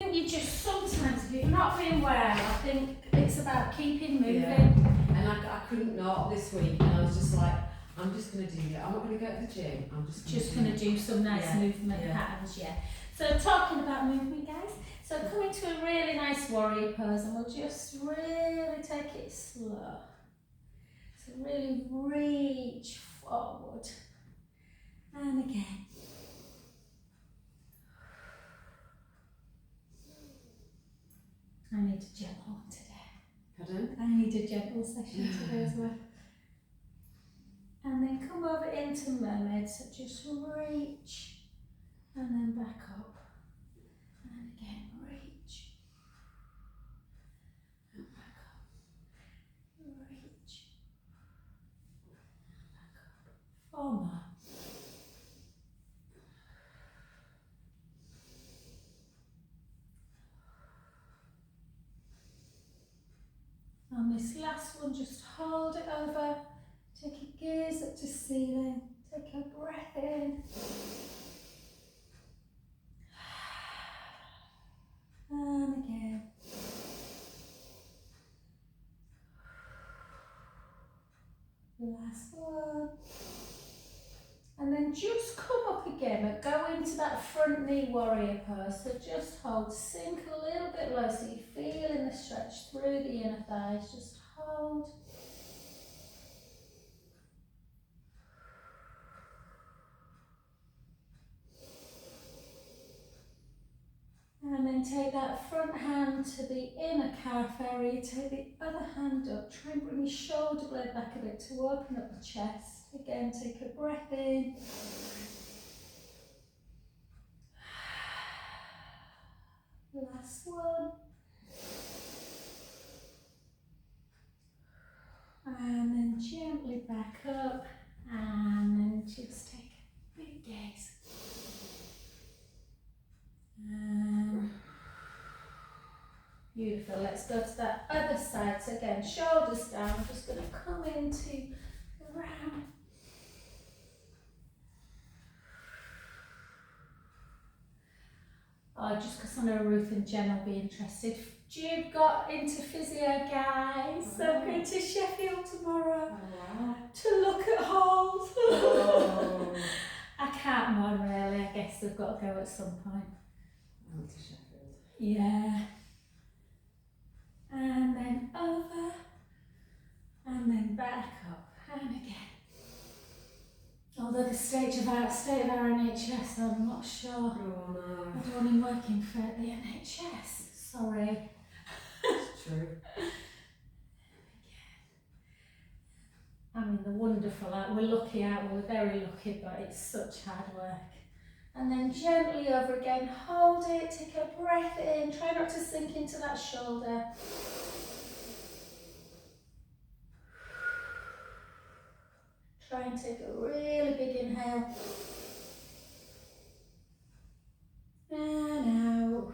think you just sometimes, if you've not been well, I think it's about keeping moving. Yeah. And I couldn't not this week, and I was just like, I'm just going to do it. I'm not going to go to the gym. I'm just going to do some nice movement patterns, So talking about movement, guys, so come into a really nice warrior pose, and we'll just really take it slow. So really reach forward. And again. I need a gentle one today. Pardon? I need a gentle session today as well. And then come over into mermaid, so just reach and then back up. And again, reach and back up. Reach and back up. 4 more. On this last one, just hold it over. Take your gaze up to ceiling. Take a breath in. And again. Last one. And then just come up again, but go into that front knee warrior pose. So just hold, sink a little bit low so you're feeling the stretch through the inner thighs. Just hold. And then take that front hand to the inner calf area, take the other hand up, try and bring your shoulder blade back a bit to open up the chest. Again, take a breath in. Last one. And then gently back up, and then just take a big gaze. Beautiful. Let's go to that other side. So again, shoulders down. I'm just going to come into the round. Oh, just because I know Ruth and Jen will be interested. Jude got into physio, guys. So I'm going to Sheffield tomorrow to look at holes. I can't moan really. I guess they've got to go at some point. I went to Sheffield. Yeah. And then over. And then back up. And again. Although the state of our NHS, I'm not sure. Oh no. I don't want him working for the NHS. Sorry. It's true. I mean, they're wonderful. We're lucky out. We're very lucky, but it's such hard work. And then gently over again. Hold it. Take a breath in. Try not to sink into that shoulder. Try and take a really big inhale. And out.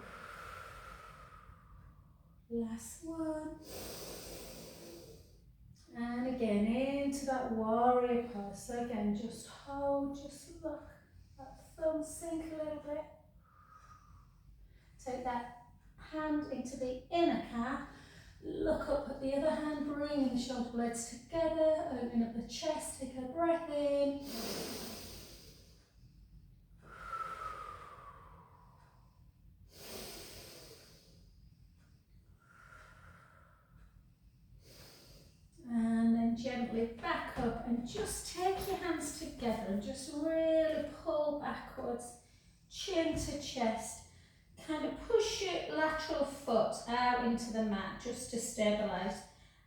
Last one. And again, into that warrior pose. So again, just hold, just look. That thumb sink a little bit. Take that hand into the inner calf. Look up at the other hand, bringing the shoulder blades together, open up the chest, take a breath in. And then gently back up and just take your hands together and just really pull backwards, chin to chest. Kind of push your lateral foot out into the mat just to stabilise,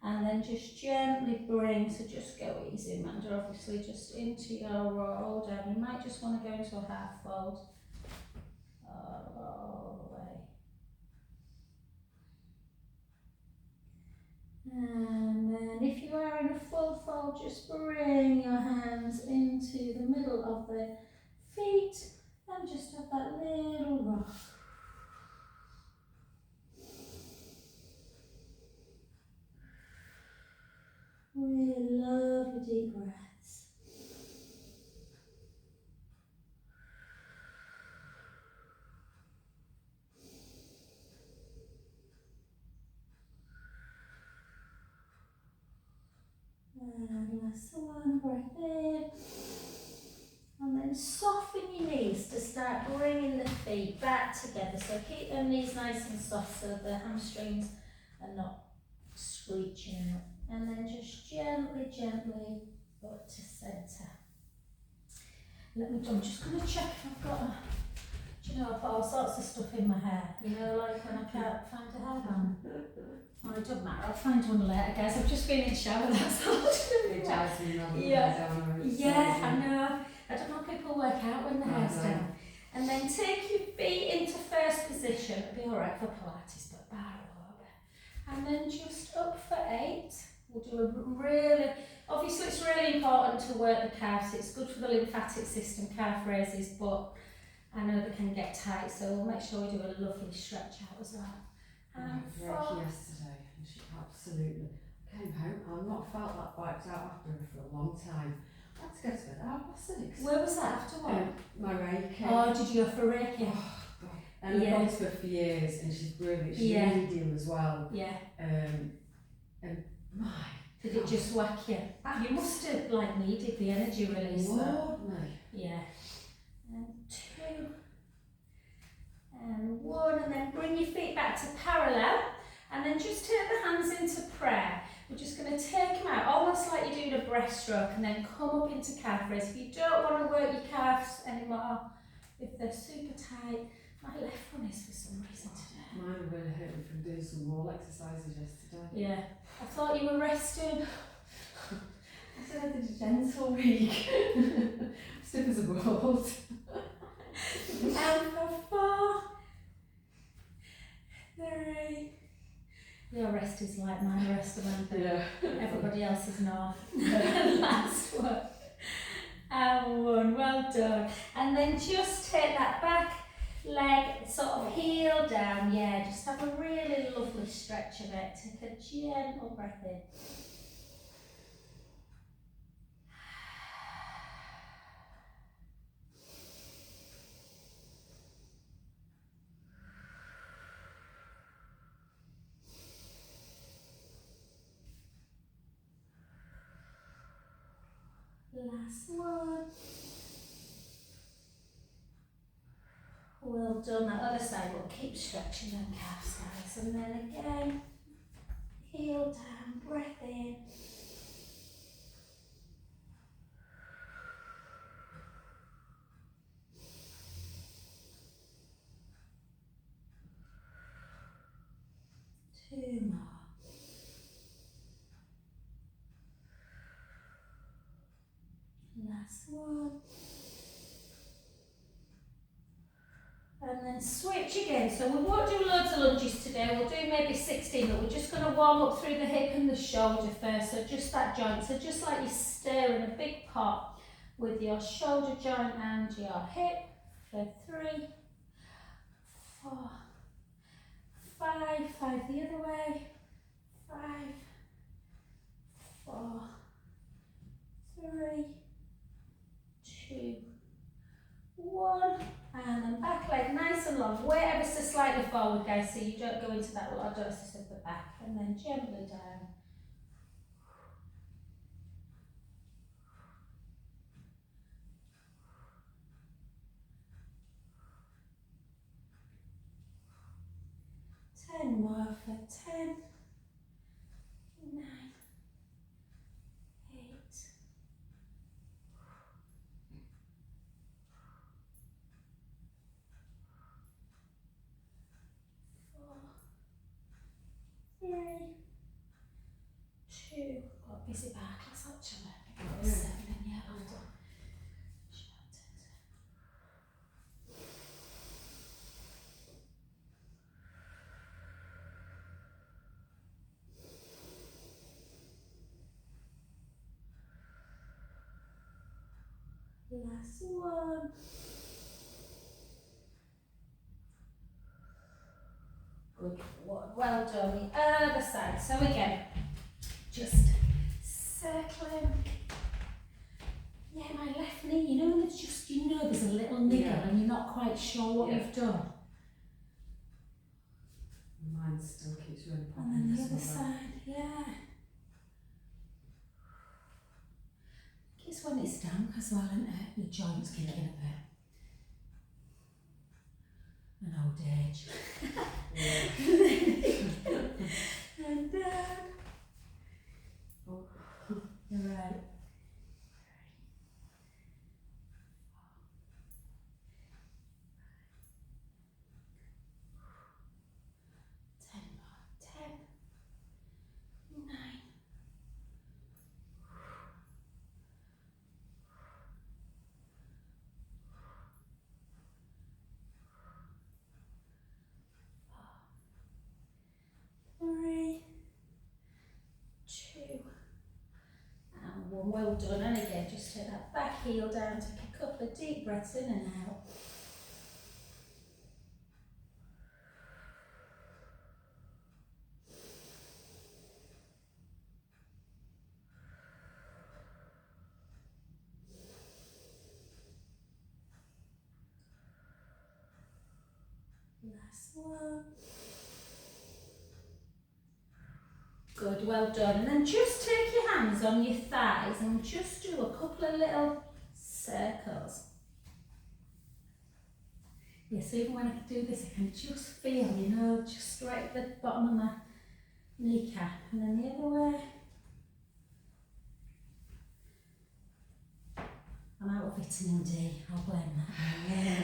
and then just gently bring, so just go easy, Amanda, obviously just into your roll down. You might just want to go into a half fold, all the way. And then if you are in a full fold, just bring your hands into the middle of the feet and just have that little rock. Really lovely deep breaths. And last one, breath in. And then soften your knees to start bringing the feet back together. So keep them knees nice and soft so the hamstrings are not screeching out. And then just gently, gently up to centre. I'm just going to check if I've got do you know, I've got all sorts of stuff in my hair. You know, like when I can't find a hairband. Well, it doesn't matter, I'll find one later, guys. I've just been in the shower, that's all. It drives me mad. Yeah, I know. I don't know if people work out when the hair's know. down. And then take your feet into first position. It'll be alright for Pilates, but bar a little bit. And then just up for 8. We'll do a really, obviously it's really important to work the calves. It's good for the lymphatic system, calf raises, but I know they can get tight, so we'll make sure we do a lovely stretch out as well. I had Reiki yesterday and she absolutely came home. I've not felt that wiped out after her for a long time. I had to go to bed at 6:30. Where was that after what? My Reiki. Oh, did you go for Reiki? Oh, God. And I've gone to her for years and she's brilliant. She's medium as well. Yeah. And my Did it just whack you? You must have like needed the energy release. Lord, me. Yeah. And 2 and 1, and then bring your feet back to parallel, and then just turn the hands into prayer. We're just going to take them out, almost like you're doing a breaststroke, and then come up into calf raise. If you don't want to work your calves anymore, if they're super tight, my left one is for some reason today. Mine really hurt me from doing some wall exercises yesterday. Yeah. I thought you were resting. I said I did a gentle week. Stiff as a board. And for 4, 3. Your rest is like my rest, Amanda. Yeah. Everybody else is not. Last one. And 1. Well done. And then just take that back leg, sort of heel down. Yeah, just have a really lovely stretch of it. Take a gentle breath in. Last one. Well done. That other side, we'll keep stretching them calves, guys. And then again, heel down, breath in. Two more. Last one. And then switch again. So we won't do loads of lunges today. We'll do maybe 16, but we're just going to warm up through the hip and the shoulder first. So just that joint. So just like you're stirring a big pot with your shoulder joint and your hip for 3, 4, 5, 5 the other way, 5, 4, 3, 2, 1, and then back leg nice and long, way ever so slightly forward, guys, so you don't go into that lordosis of the back, and then gently down. Ten more for 10, 9, 8, 4, 3, 2, got a busy back, let's actually got 7 in here, hold on. Last one. Good one. Well done. The other side. So again, just circling. Yeah, my left knee. You know, when it's just there's a little niggle and you're not quite sure what you've done. Mine still keeps really popping. And then the other side. Yeah. knees down as well, isn't it? Your joints kicking a bit. An old age. And down. Oh. You're right. 10 more. 10, 9. 3, 2, and 1. Well done. And again, just take that back heel down, take a couple of deep breaths in and out. Last one. Good, well done. And then just take your hands on your thighs and just do a couple of little circles. Yeah, so even when I do this, I can just feel, you know, just right at the bottom of my kneecap. And then the other way. I'm out of vitamin D, I'll blame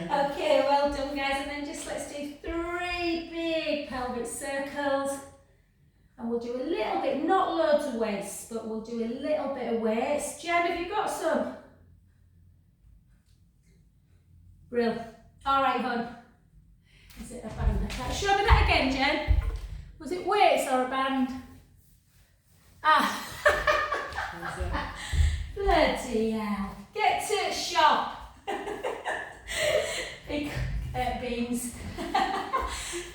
that. Okay, well done guys, and then just let's do 3 big pelvic circles. And we'll do a little bit, not loads of weights, but we'll do a little bit of weights. Jen, have you got some? Brill. Alright, hon. Is it a band? Show me that again, Jen. Was it weights or a band? Ah. Bloody hell. Get to the shop. Big beans.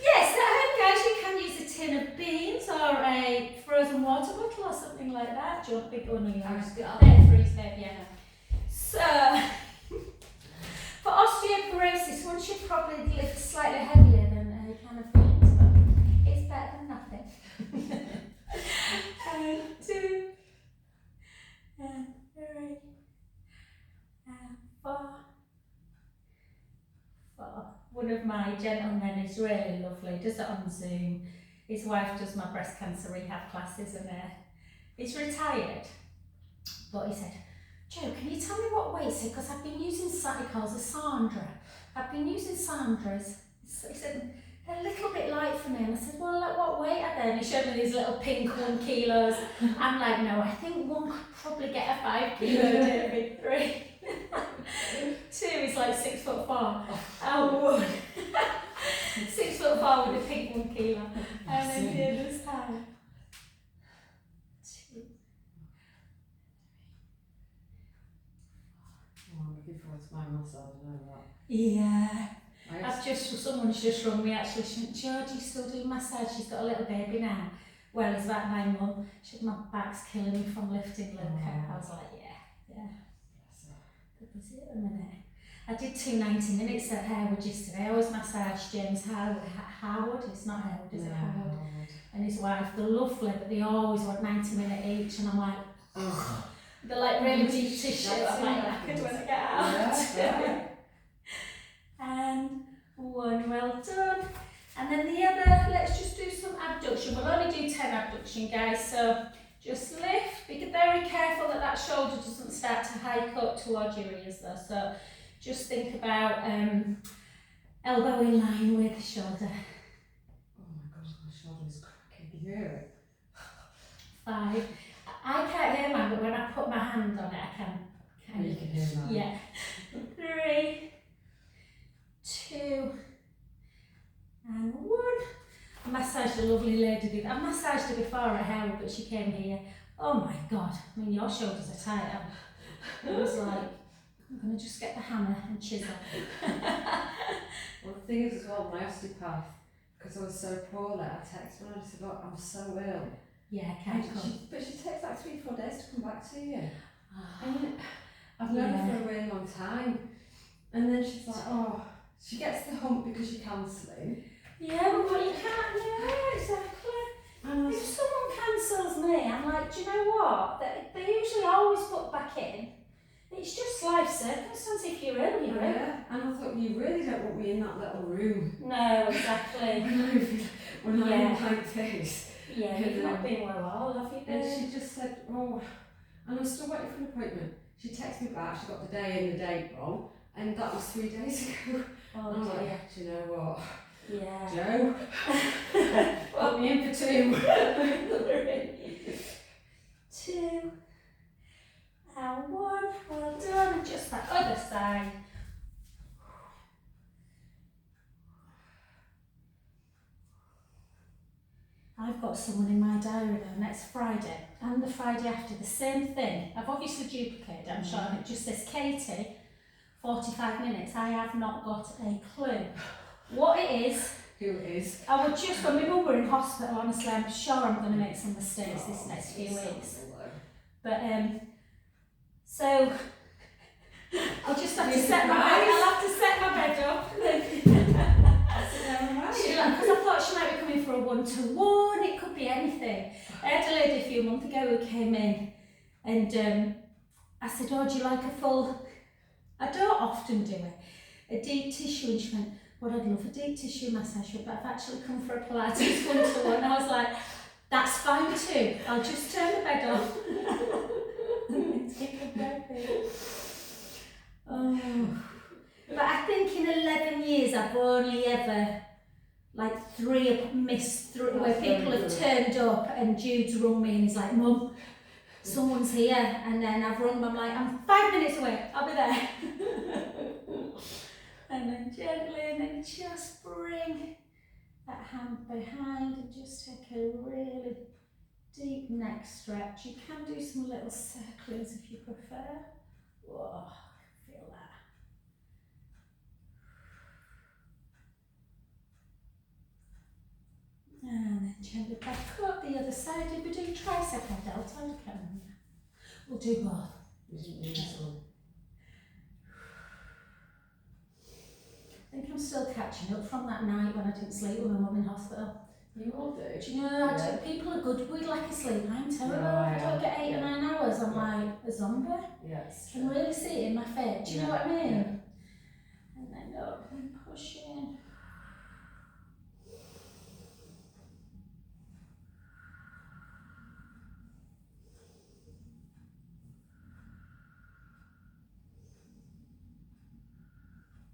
Yes, at home guys, you can use a tin of beans or a frozen water bottle or something like that. Do you want a big one or yours? Freeze them, yeah. So, for osteoporosis, one should probably lift slightly heavier than a can of beans, but it's better than nothing. And 2, and 3, and 4. One of my gentlemen is really lovely, does it on Zoom. His wife does my breast cancer rehab classes and he's retired. But he said, Jo, can you tell me what weights it? Because I've been using, he calls her Sandra. I've been using Sandra's. He said, they're a little bit light for me. And I said, well, like, what weight are they? And he showed me these little pink 1 kilos. I'm like, no, I think one could probably get a 5 kilo David 3. 2 is like 6'4". And 1 6'4" with a pink 1 kilo. And then the other side. 2. Oh, I'm looking forward to my massage, I know that. Yeah. Someone's just rung me actually. She went, Jo, do you still do massage? She's got a little baby now. Well, he's about 9 months. She said, my back's killing me from lifting Luca. I was like, yeah. Good busy at the minute. I did 2 90-minutes at Harewood yesterday. I always massage James Howard. It's not Harewood, is it Howard? And his wife. They're lovely, but they always want 90-minute each. And I'm like, ugh. They're like really deep tissue. I'm like knackered when I get out. Yeah. And 1, well done. And then the other, let's just do some abduction. We'll only do 10 abduction, guys. So just lift. Be very careful that shoulder doesn't start to hike up towards your ears though. So just think about elbow in line with the shoulder. Oh my god, my shoulder is cracking. Can you hear it? 5. I can't hear mine, but when I put my hand on it, I can. Oh, you can hear mine. Yeah. 3, 2, and 1. I massaged a lovely lady. I massaged her before at Harewood, but she came here. Oh my god, I mean, your shoulders are tight. I was like, I'm going to just get the hammer and chisel. Well, the thing is as well, my osteopath, because I was so poorly, I texted her and I said, look, I'm so ill. Yeah, I can't come. But she takes like 3-4 days to come back to you. Oh, And I've known her for a really long time. And then she's like, oh, she gets the hump because you're cancelling. yeah, but what you can't, yeah, exactly. And If someone cancels me, I'm like, do you know what? They usually always book back in. It's circumstance. If you're ill, you're ill. Yeah, and I thought, you really don't want me in that little room. No, exactly. when I'm like this. Yeah, you've not been well all, have you been? And she just said, oh, and I'm still waiting for an appointment. She texted me back, she got the day and the date wrong, and that was 3 days ago. Oh, and I'm dear. like, do you know what? Yeah. Joe, put me in for 2. 2 and 1. Well done. And just that other side. I've got someone in my diary though next Friday and the Friday after, the same thing. I've obviously duplicated it, I'm sure, and it just says Katie, 45 minutes. I have not got a clue what it is. Who it is. I would just, when my mum were in hospital, honestly, I'm sure I'm going to make some mistakes this next few weeks. But, so, I'll just have to set my bed, I'll have to set my bed up. Because I thought she might be coming for a 1-to-1, it could be anything. I had a lady a few months ago who came in and I said, oh, do you like a full, I don't often do it, a deep tissue, and she went, well, I'd love a deep tissue massage, but I've actually come for a Pilates 1-to-1. I was like, that's fine too, I'll just turn the bed off. Oh. But I think in 11 years I've only ever like missed 3 where people have turned up and Jude's rung me and he's like, Mum, someone's here, and then I've rung him, I'm like, I'm 5 minutes away, I'll be there. And then gently, and then just bring that hand behind and just take a really deep neck stretch. You can do some little circlings if you prefer. Whoa, feel that. And then gently back up the other side. Did we do tricep or delta? I can't remember. We'll do both. I think I'm still catching up from that night when I didn't sleep with my mum in hospital. You all do? Do you know, people are good with lack of sleep. I'm terrible. No, If I don't get 8 or 9 hours, I'm like a zombie. Yes. I can really see it in my face. Do you know what I mean? Yeah. And then up and push in.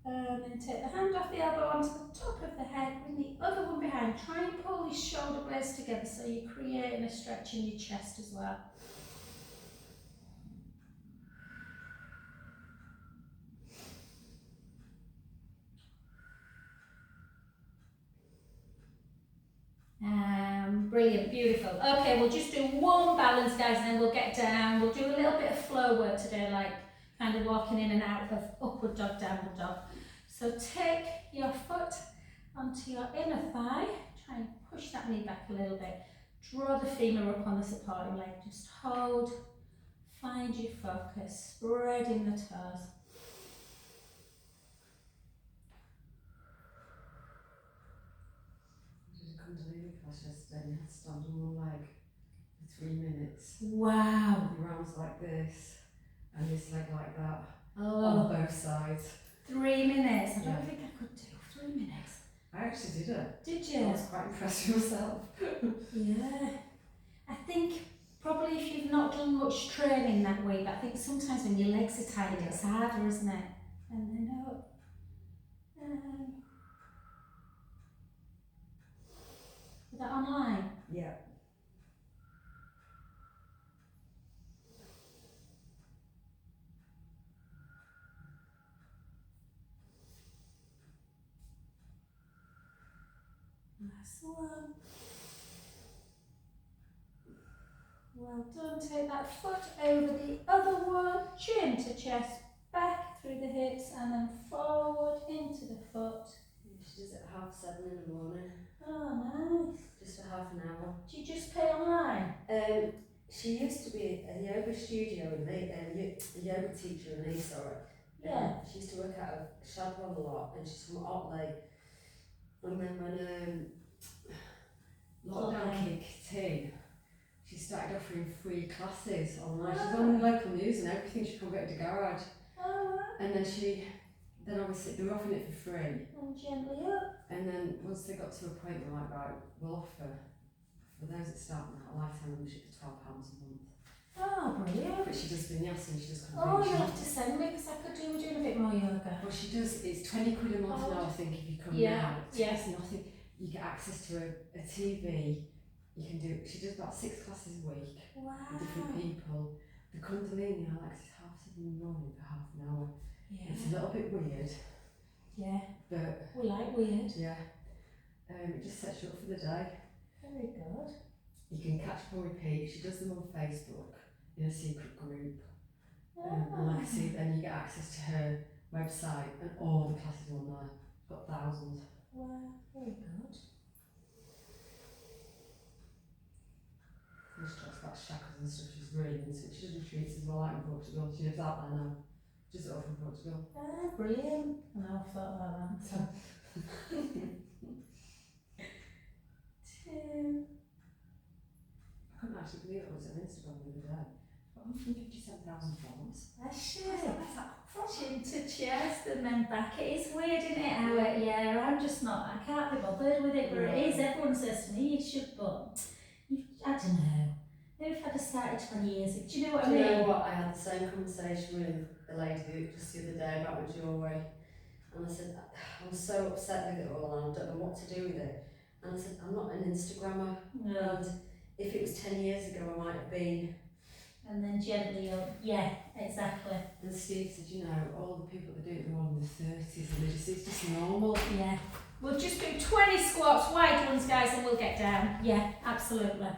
And then take the hand off the elbow onto the top of the head, bring the other one behind. Try and pull these shoulder blades together so you're creating a stretch in your chest as well. Brilliant, beautiful. Okay, we'll just do one balance, guys, and then we'll get down. We'll do a little bit of flow work today, like kind of walking in and out of upward dog, downward dog. So take your foot onto your inner thigh, try and push that knee back a little bit. Draw the femur up on the supporting leg, just hold, find your focus, spreading the toes. Yesterday, you had to stand on one leg for 3 minutes. Wow. Your arms like this, and this leg like that, Oh. on both sides. 3 minutes. I don't think I could do 3 minutes. I actually did it. Did you? I was quite impressed with myself. Yeah. I think probably if you've not done much training that way, but I think sometimes when your legs are tired, it's harder, isn't it? And then up. Is that online? Yeah. Last one. Well done. Take that foot over the other one, chin to chest, back through the hips, and then forward into the foot. She does it at 7:30 in the morning. Oh, nice. Just for half an hour. Do you just pay online? She used to be a yoga studio in a yoga teacher in East, Yeah. She used to work out of Shadwell a lot, and she's from Otley. And then when lockdown kicked in, she started offering free classes online. She's on local news and everything. She converted a garage. Oh, And then obviously they were offering it for free. And gently up. And then once they got to a point, they're like, right, we'll offer, for those that start now, a lifetime membership for £12 a month. Oh, brilliant. But she does vinyasa and she does Oh, conversion. you'll have to send me because I could do with doing a bit more yoga. Well, she does, it's 20 quid a month now, I think, if you come now. Yes. It's nothing. You get access to a TV. You can do, she does about 6 classes a week Wow. with different people. The Kundalini, Alex, is 7:30 in the morning for half an hour. Yeah. It's a little bit weird. Yeah. But we like weird. yeah. It just sets you up for the day. Very good. You can catch up on repeat. She does them on Facebook in a secret group. And like I see, then you get access to her website and all the classes on there. She's got thousands. Wow, very good. And she talks about chakras and stuff. She's really into it. She does retreats as well out in Portugal. She lives out there now. Just over in Portugal. Ah, brilliant. I know I've thought about that. So. 2. I couldn't actually believe it was on Instagram the other day. Got 157,000 followers. That's Where's that from? chin to chest and then back. It is weird, isn't it? How I'm just not, I can't be bothered with it, but it is. Everyone says to me, you should, but I don't know. Maybe if I'd have started 20 years ago, do you know what I mean? Do you know what? I had the same conversation with a lady just the other day about my jewellery. And I said, I'm so upset with it all and I don't know what to do with it. And I said, I'm not an Instagrammer. No. And if it was 10 years ago, I might have been. And then gently up. Yeah, exactly. And Steve said, you know, all the people that do it, they're all in their 30s and it's just normal. Yeah. We'll just do 20 squats, wide ones, guys, and we'll get down. Yeah, absolutely.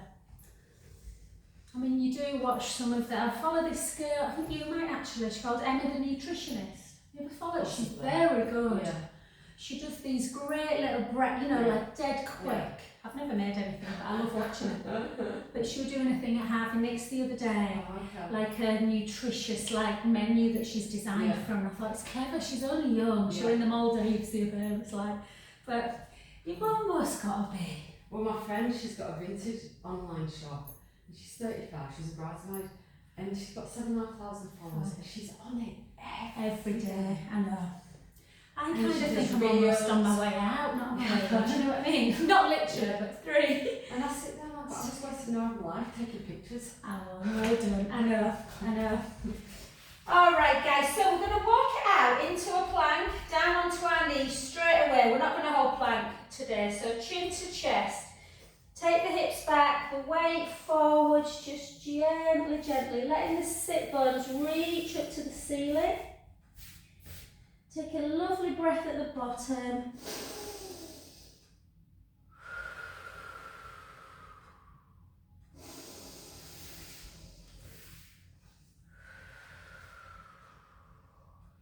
I mean, you do watch some of that. I follow this girl, I think you might actually, she's called Emma the Nutritionist. You ever follow her? She's very good. Yeah. She does these great little like dead quick. Yeah. I've never made anything, but I love watching it. But she was doing a thing at Harvey Nicks the other day. Oh, okay. Like a nutritious menu that she's designed from. And I thought it's clever, she's only young, she's in the Maldives the other day, it was like, but you've almost got to be. Well, my friend, she's got a vintage online shop. And she's 35, she's a bridesmaid, and she's got 7,500 followers, and she's on it Every day, I know. I And kind of she think does I'm almost reels. on my way out, not on my way out, do you know what I mean? Not literally, but 3. And I sit there and I'm just wasting an hour of my life taking pictures. Oh, well done. I know. Alright guys, so we're going to walk it out into a plank, down onto our knees straight away. We're not going to hold plank today, so chin to chest. Take the hips back, the weight forwards, just gently, letting the sit bones reach up to the ceiling. Take a lovely breath at the bottom.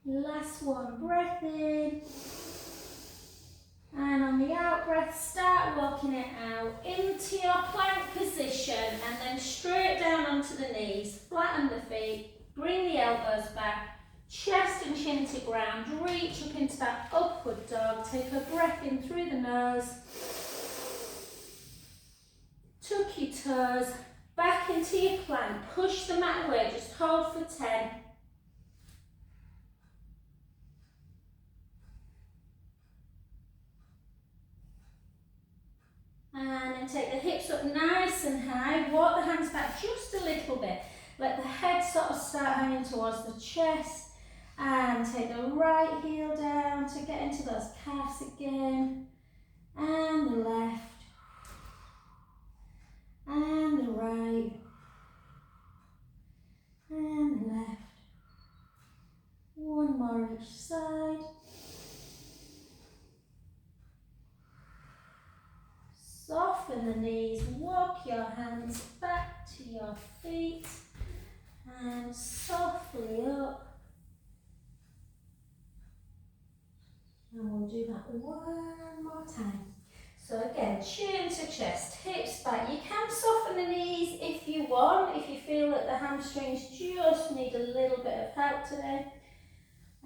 Last one, breath in. And on the out breath, start walking it out into your plank position and then straight down onto the knees, flatten the feet, bring the elbows back, chest and chin to ground, reach up into that upward dog, take a breath in through the nose, tuck your toes, back into your plank, push the mat away, just hold for 10. And then take the hips up nice and high, walk the hands back just a little bit. Let the head sort of start hanging towards the chest. And take the right heel down to get into those calves again. And the left. And the right. And the left. One more each side. Soften the knees, walk your hands back to your feet and softly up. And we'll do that one more time. So again, chin to chest, hips back. You can soften the knees if you want, if you feel that the hamstrings just need a little bit of help today.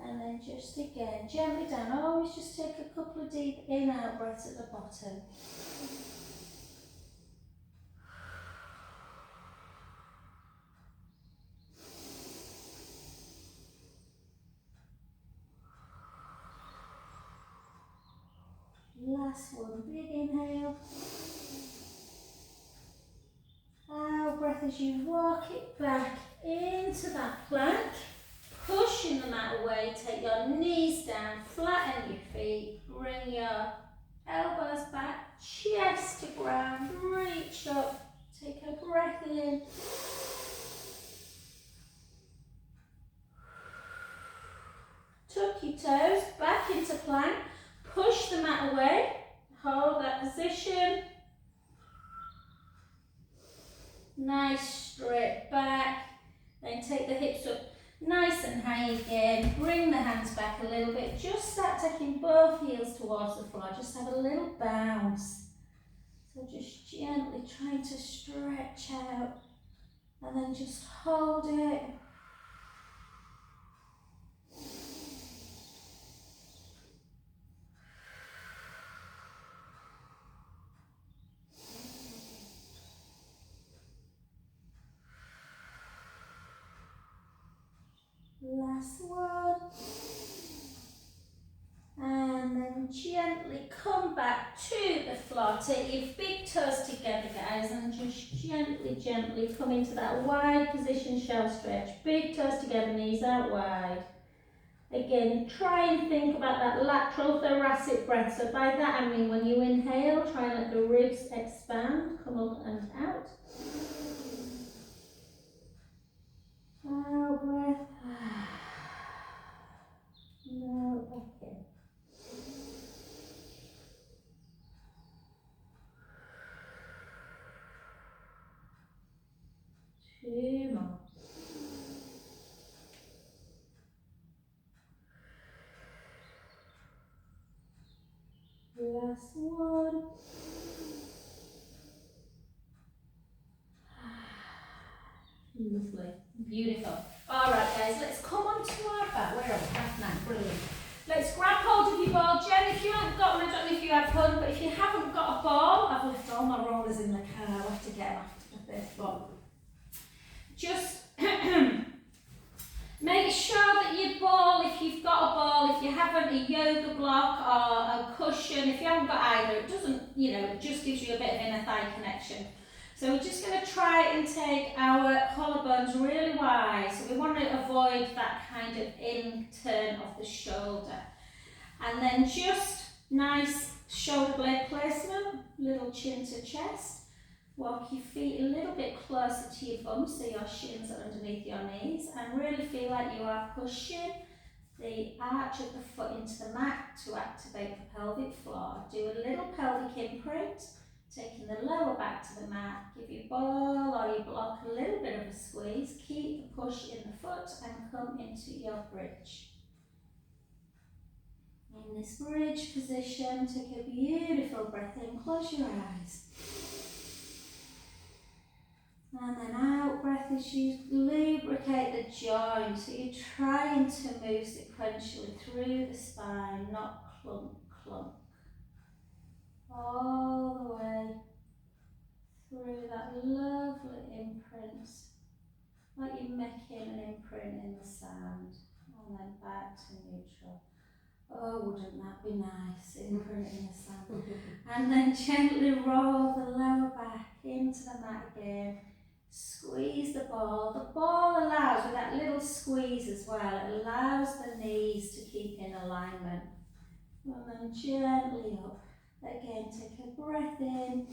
And then just again, gently down. Always just take a couple of deep in-out breaths at the bottom. Last one, big inhale. Out breath as you walk it back into that plank. Pushing the mat away, take your knees down, flatten your feet, bring your elbows back, chest to ground, reach up, take a breath in. Tuck your toes back into plank, push the mat away, hold that position. Nice straight back, then take the hips up nice and high again, bring the hands back a little bit, just start taking both heels towards the floor, just have a little bounce. So just gently trying to stretch out and then just hold it. Last one. And then gently come back to the floor. Take your big toes together, guys, and just gently, gently come into that wide position, shell stretch. Big toes together, knees out wide. Again, try and think about that lateral thoracic breath. So by that I mean when you inhale, try and let the ribs expand, come up and out. Out breath. No, back in. Two more. Last one. Lovely. Beautiful. All right, guys, let's come on to our back. Where are we? Half nine. Brilliant. Let's grab hold of your ball. Jen, if you haven't got one, I don't know if you have one, but if you haven't got a ball, I've left all my rollers in the car. I'll have to get them after this, but just make sure that your ball, if you've got a ball, if you haven't, a yoga block or a cushion, if you haven't got either, it doesn't, it just gives you a bit of inner thigh connection. So we're just going to try and take our collarbones really wide. So we want to avoid that kind of in turn of the shoulder. And then just nice shoulder blade placement, little chin to chest. Walk your feet a little bit closer to your bum so your shins are underneath your knees and really feel like you are pushing the arch of the foot into the mat to activate the pelvic floor. Do a little pelvic imprint, taking the lower back to the mat. Give your ball or your block a little bit of a squeeze. Keep the push in the foot and come into your bridge. In this bridge position, take a beautiful breath in, close your eyes. And then out breath as you lubricate the joint. So you're trying to move sequentially through the spine, not clunk, clunk. All the way through that lovely imprint, like you're making an imprint in the sand. And then back to neutral. Oh, wouldn't that be nice, imprint in the sand. And then gently roll the lower back into the mat again. Squeeze the ball. The ball allows, with that little squeeze as well, it allows the knees to keep in alignment. And then gently up. Again, take a breath in.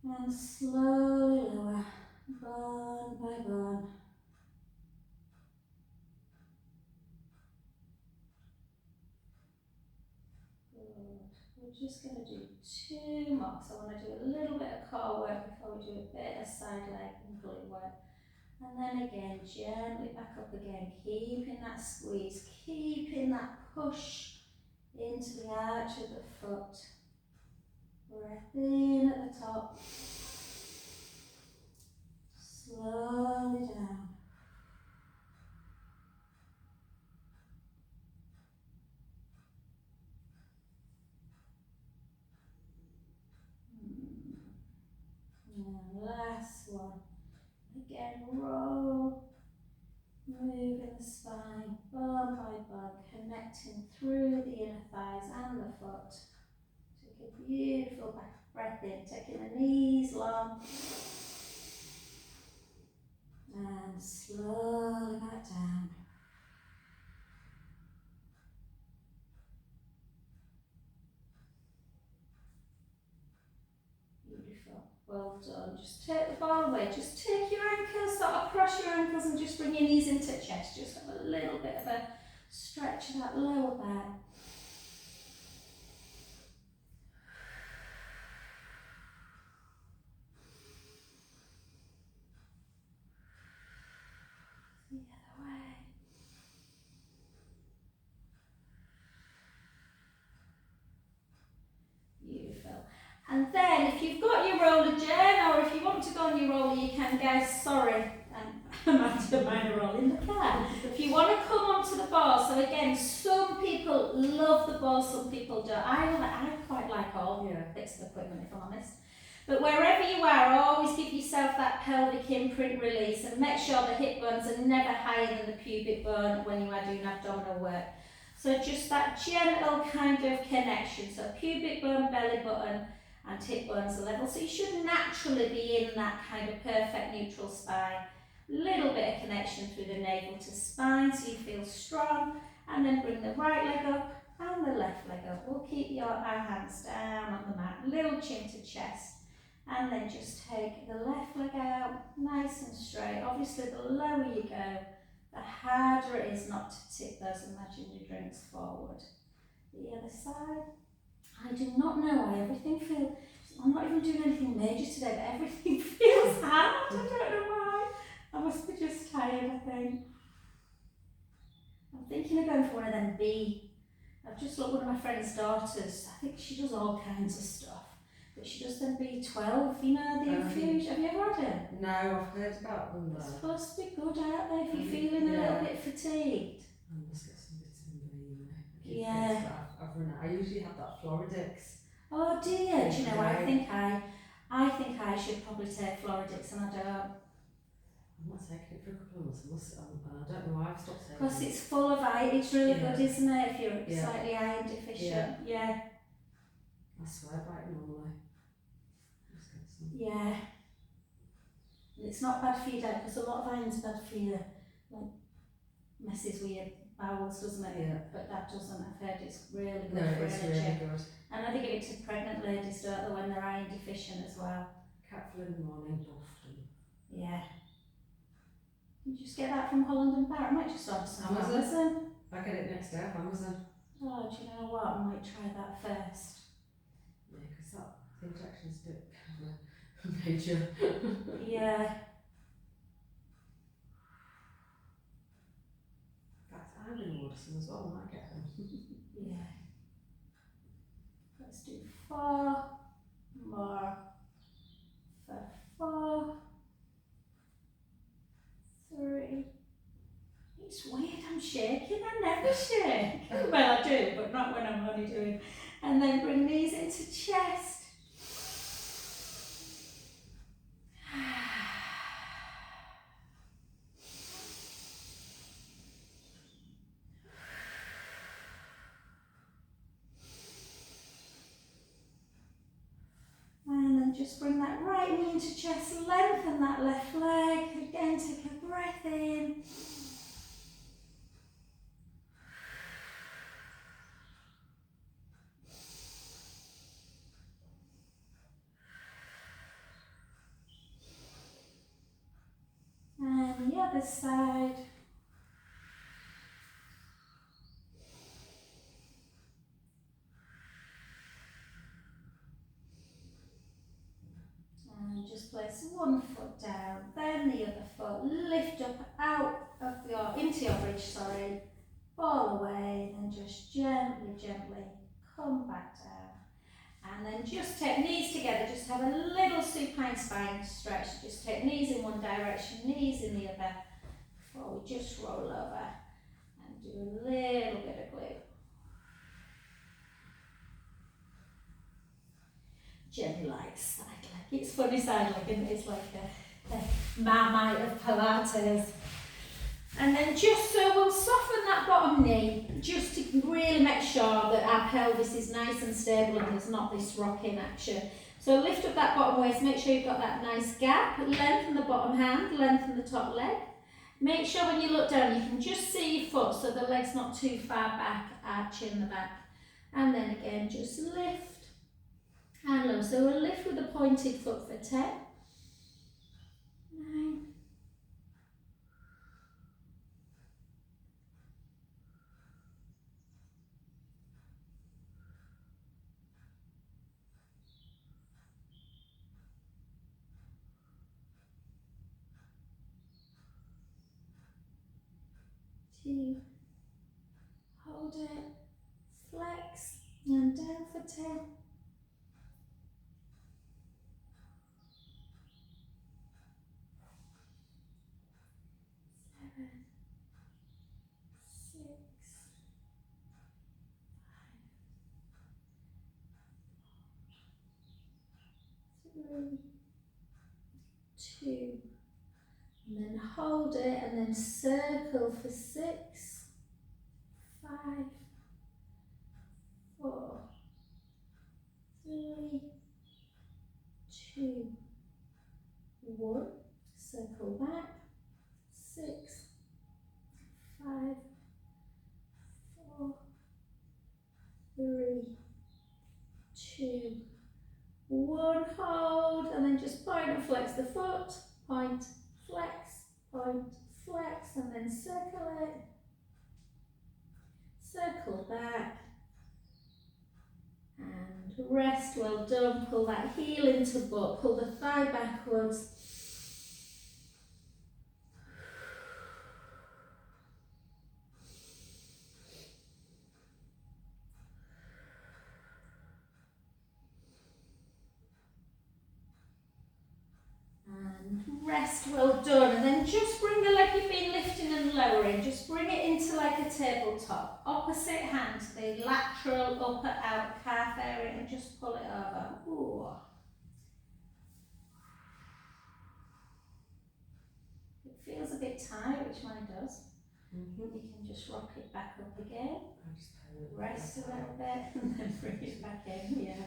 And slowly lower, bone by bone. We're just going to do two more. So I want to do a little bit of core work before we do a bit of side leg and glute work. And then again, gently back up again, keeping that squeeze, keeping that push into the arch of the foot. Breath in at the top. Slowly down. And last one. Again, roll. Moving the spine, bone by bone, connecting through the inner foot. Take a beautiful back breath in, taking the knees long. And slowly back down. Beautiful. Well done. Just take the ball away. Just take your ankles, sort of cross your ankles and just bring your knees into chest. Just have a little bit of a stretch of that lower back. The other way. Beautiful. And then if you've got your roller, Jen, or if you want to go on your roller, you can, guys. Sorry, I'm after mine are all in the car. If you want to come onto the ball, so again, some people love the ball, some people don't. I quite like all bits of equipment, if I'm honest. But wherever you are, always give yourself that pelvic imprint release and make sure the hip bones are never higher than the pubic bone when you are doing abdominal work. So just that gentle kind of connection. So pubic bone, belly button and hip bones are level. So you should naturally be in that kind of perfect neutral spine. Little bit of connection through the navel to spine so you feel strong. And then bring the right leg up and the left leg up. We'll keep our hands down on the mat. Little chin to chest. And then just take the left leg out, nice and straight. Obviously the lower you go, the harder it is not to tip those imaginary drinks forward. The other side. I do not know why everything feels, I'm not even doing anything major today, but everything feels hard. I don't know why. I must be just tired, I think. I'm thinking of going for one of them I've just looked at one of my friend's daughters. I think she does all kinds of stuff. But she does them B12, you know, the infusion. Have you ever had it? No, I've heard about them though. It's supposed to be good out there if you're feeling a little bit fatigued. I must get some vitamin B. Yeah. I've run out. I usually have that Floridix. Oh dear, do you know, I think I should probably take Floridix and I don't. I'm not taking it for a couple of months. I don't know why I've stopped taking it. Because it's full of iron, it's really good, isn't it, if you're slightly iron deficient. Yeah. I swear by it normally. Yeah. It's not bad for your diet because a lot of iron's bad for you, like messes with your bowels, doesn't it? Yeah. But that doesn't. I've heard it's really good no, for it's energy. really good. And I think give it to pregnant ladies, don't they, when they're iron deficient as well. Capsule in the morning, often. Yeah. You just get that from Holland and Barrett. I might just order some from Amazon. I get it next day off Amazon. Oh, do you know what? I might try that first. Yeah, because the injection's a bit major. Yeah. In fact, I'm going to order some as well. I might get them. Yeah. Let's do 4 more for 4. 3. It's weird, I'm shaking. I never shake. Well, I do, but not when I'm only doing. And then bring knees into chest. And then just bring that right knee into chest, lengthen that left leg. Again, take a breath in. And the other side. And just place one foot down, then the other foot, lift up out of into your bridge, fall away, then just gently come back down. And then just take knees together, just have a little supine spine stretch, just take knees in one direction, knees in the other, before we just roll over and do a little bit of glute. Jenny likes side leg. It's funny side leg, isn't it? It's like a Marmite of Pilates. And then just so we'll soften that bottom knee, just to really make sure that our pelvis is nice and stable and there's not this rocking action. So lift up that bottom waist, make sure you've got that nice gap, lengthen the bottom hand, lengthen the top leg. Make sure when you look down you can just see your foot so the leg's not too far back, arching the back. And then again, just lift and low. So we'll lift with a pointed foot for 10, 9, 2, hold it, flex, and down for 10, 7, 6, 3, 2, and then hold it, and then circle for 6, 5, 4, 3, 2, 1, circle back, 6, 5, 4, 3, 2, 1, hold, and then just point and flex the foot, point, flex, and then circle it, circle back, and rest, well done. Pull that heel into butt, pull the thigh backwards. And rest, well done. And then just bring the leg you've been lifting and lowering, just bring it into like a tabletop. Opposite hand, the lateral upper out calf area, and just pull it over. Ooh. It feels a bit tight, which mine does. You can just rock it back up again. Rest a little bit and then bring it back in. Yeah.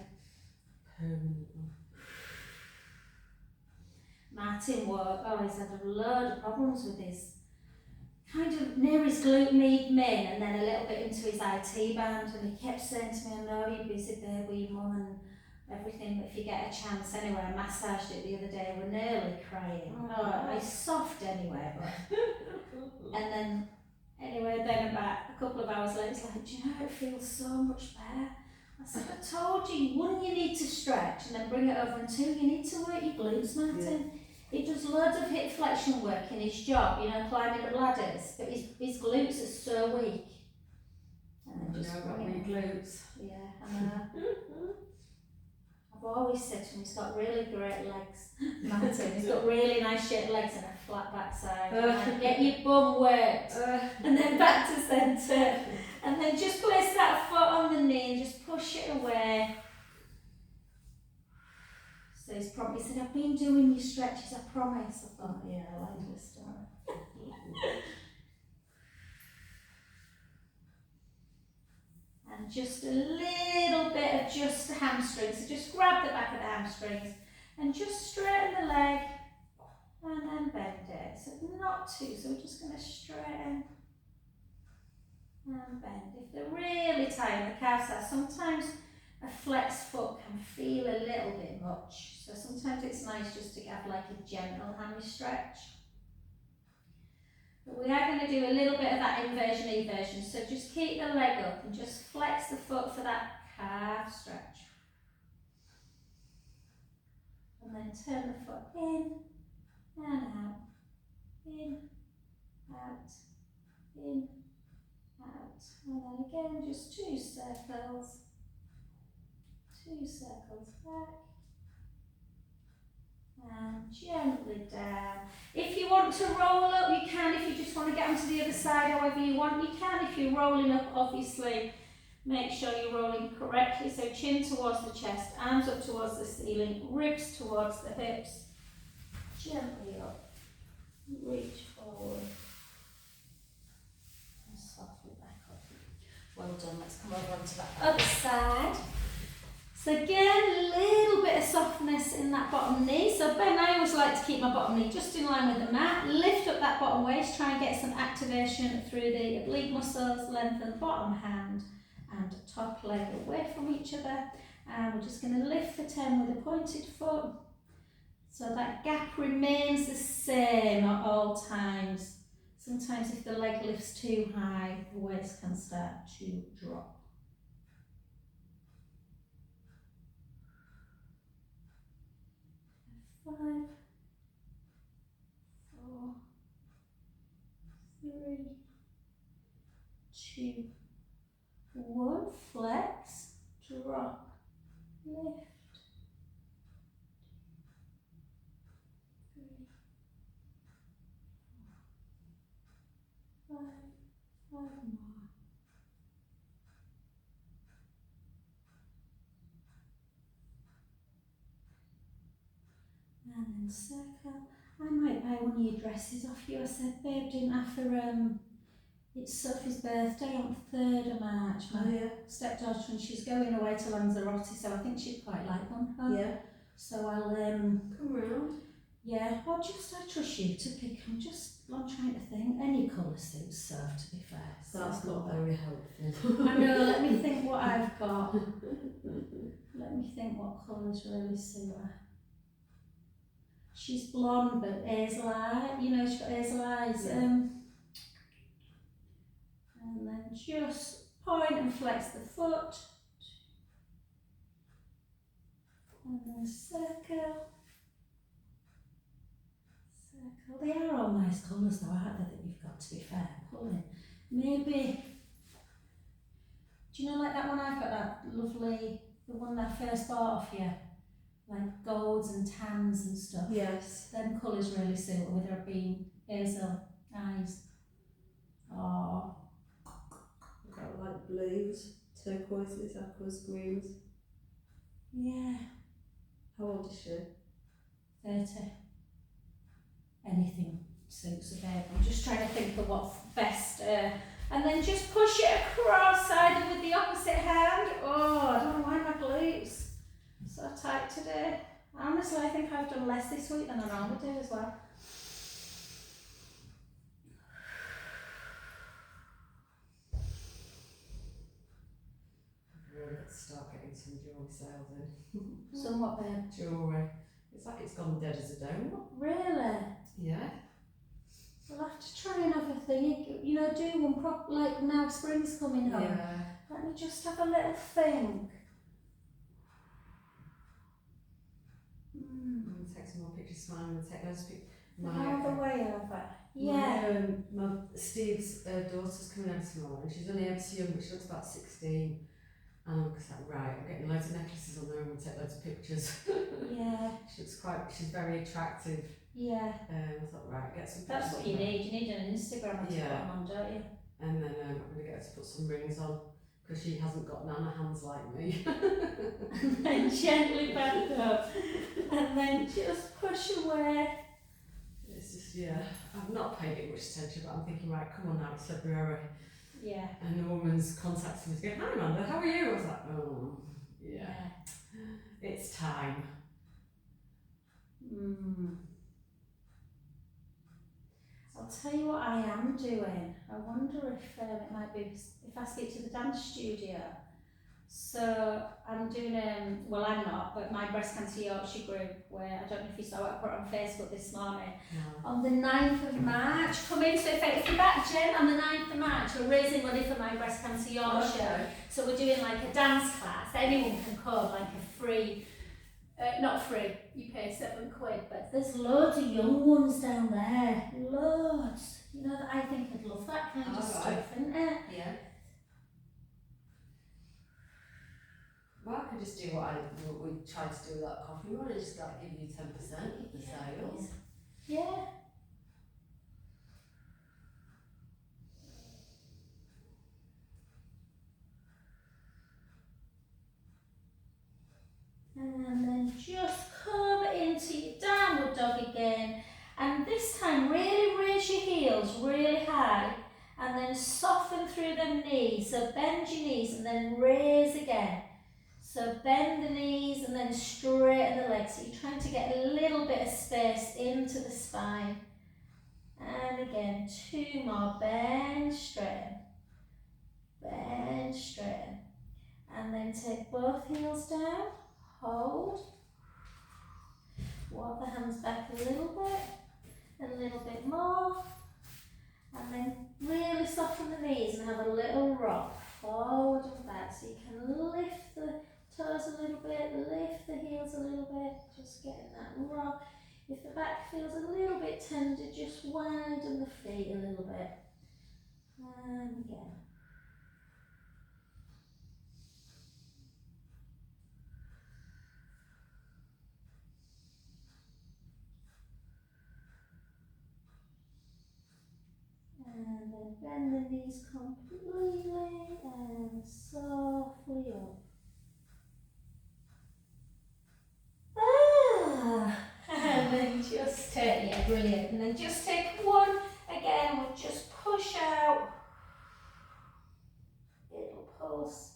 Permanently. Martin he's had a load of problems with his kind of near his glute med min and then a little bit into his IT band, and he kept saying to me, I know you're busy there with your mum and everything, but if you get a chance anyway. I massaged it the other day, we're nearly crying. It's soft anyway, but and then anyway, then about a couple of hours later, it's like, do you know, it feels so much better. I said, I told you, one, you need to stretch and then bring it over, and two, you need to work your glutes, Martin. He does loads of hip flexion work in his job, you know, climbing up ladders, but his glutes are so weak. And then just bring it your glutes. Yeah, I know. I've always said to him, he's got really great legs, Martin. He's got really nice shaped legs and a flat backside. Like, get your bum worked, and then back to centre. And then just place that foot on the knee and just push it away. So he said, I've been doing your stretches, I promise. I thought, yeah, I like this story. And just a little bit of just the hamstrings. So just grab the back of the hamstrings and just straighten the leg and then bend it. So not too, so we're just going to straighten and bend. If they're really tight in the calves are, sometimes a flexed foot can feel a little bit much. So sometimes it's nice just to have like a gentle hammy stretch. But we are going to do a little bit of that inversion eversion. So just keep the leg up and just flex the foot for that calf stretch. And then turn the foot in and out, in, out, in, out. And then again, just 2 circles. 2 circles back. And gently down. If you want to roll up, you can. If you just want to get onto the other side, however you want, you can. If you're rolling up, obviously, make sure you're rolling correctly. So chin towards the chest, arms up towards the ceiling, ribs towards the hips. Gently up. Reach forward. Well done. Let's come over onto that other side. So again, a little bit of softness in that bottom knee. So Ben, I always like to keep my bottom knee just in line with the mat. Lift up that bottom waist, try and get some activation through the oblique muscles, lengthen bottom hand and top leg away from each other. And we're just going to lift for 10 with a pointed foot. So that gap remains the same at all times. Sometimes if the leg lifts too high, the waist can start to drop. 5, 4, 3, 2, 1. Flex, drop, lift. 3, 4, 5 more. And then circle. I might buy one of your dresses off you. I said, babe, didn't I, for it's Sophie's birthday on the 3rd of March. My stepdaughter, and she's going away to Lanzarote, so I think she'd quite like one. Yeah. So I'll come round. Yeah, well, just I trust you to pick. I'm trying to think. Any colour suits Soph, to be fair. That's not very helpful. I know. Let me think what I've got. Let me think what colours really suit her. She's blonde, but hazel eye. You know, she's got hazel eyes. Yeah. And then just point and flex the foot. And then circle. Circle. They are all nice colours though, aren't they, that you've got, to be fair. Pulling. Maybe, do you know like that one I've got, that lovely, the one that I first bought off you? Like golds and tans and stuff. Yes. Them colours really suit her with her being hazel eyes. Oh. I've got like blues, turquoises, aquas, greens. Yeah. How old is she? 30. Anything suits a babe. I'm just trying to think of what's best. And then just push it across, either with the opposite hand. Oh, I don't know why my glutes so tight today. Honestly, I think I've done less this week than I normally do as well. I've really got to start getting some jewellery sales in. Somewhat, babe. Jewellery. It's like it's gone dead as a donut. Really? Yeah. We'll have to try another thing. You know, do one proper, like now spring's coming home. Yeah. Let me just have a little think. Take some more pictures, smile, and take those pictures. How the way over? Yeah. My Steve's daughter's coming over tomorrow, and she's only ever so young, but she looks about 16. And I'm just like, right, I'm getting loads of necklaces on there, and we'll take loads of pictures. Yeah. She's very attractive. Yeah. I thought, right, get some pictures. That's what you need. You need an Instagram to put Yeah. them on, don't you? And then I'm going to get her to put some rings on, because she hasn't got nana hands like me. And then gently back up. And then just push away. It's just, yeah, I've not paid it much attention, but I'm thinking, right, come on now, it's February. Yeah. And the woman's contacted me to go, hi Amanda, how are you? I was like, oh, yeah. It's time. I'll tell you what I am doing. I wonder if it might be, if I speak to the dance studio. So I'm doing, well I'm not, but my breast cancer Yorkshire group, where, I don't know if you saw it, I put it on Facebook this morning. No. On the 9th of March, come into effect. If you're back, Jen, on the 9th of March, we're raising money for my breast cancer Yorkshire. Okay. So we're doing like a dance class. Anyone can come, like a free, not free, you pay £7, but there's loads of young ones down there. Loads. You know, that I think I'd love that kind of stuff, isn't it? Yeah. Well, I could just do what we tried to do with that coffee one, and just like give you 10% of the sales. Yeah. And then just come into your downward dog again. And this time really raise your heels really high. And then soften through the knees. So bend your knees and then raise again. So bend the knees and then straighten the legs. So you're trying to get a little bit of space into the spine. And again, 2 more. Bend, straighten. Bend, straighten. And then take both heels down. Hold. Walk the hands back a little bit more. And then really soften the knees and have a little rock forward and back. So you can lift the toes a little bit, lift the heels a little bit, just getting that rock. If the back feels a little bit tender, just widen the feet a little bit. And again. And then bend the knees completely and softly up. And then just take, yeah, brilliant. And then just take one again, we'll just push out. It'll pulse.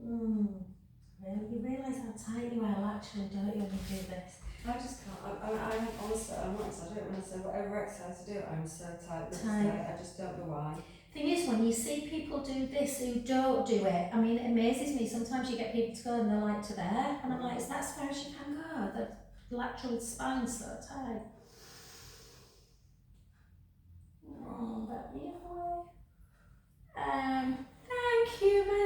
You realise how tight you are actually, don't you, when you do this? I just can't. I honestly, I'm honest, I don't want to say whatever exercise I do, I'm so tight this Tight. day. I just don't know why. Thing is, when you see people do this who don't do it, I mean, it amazes me. Sometimes you get people to go and they're like to there, and I'm like, is that as far as you can go? The lateral spine's so tight. Back the other way. Thank you, my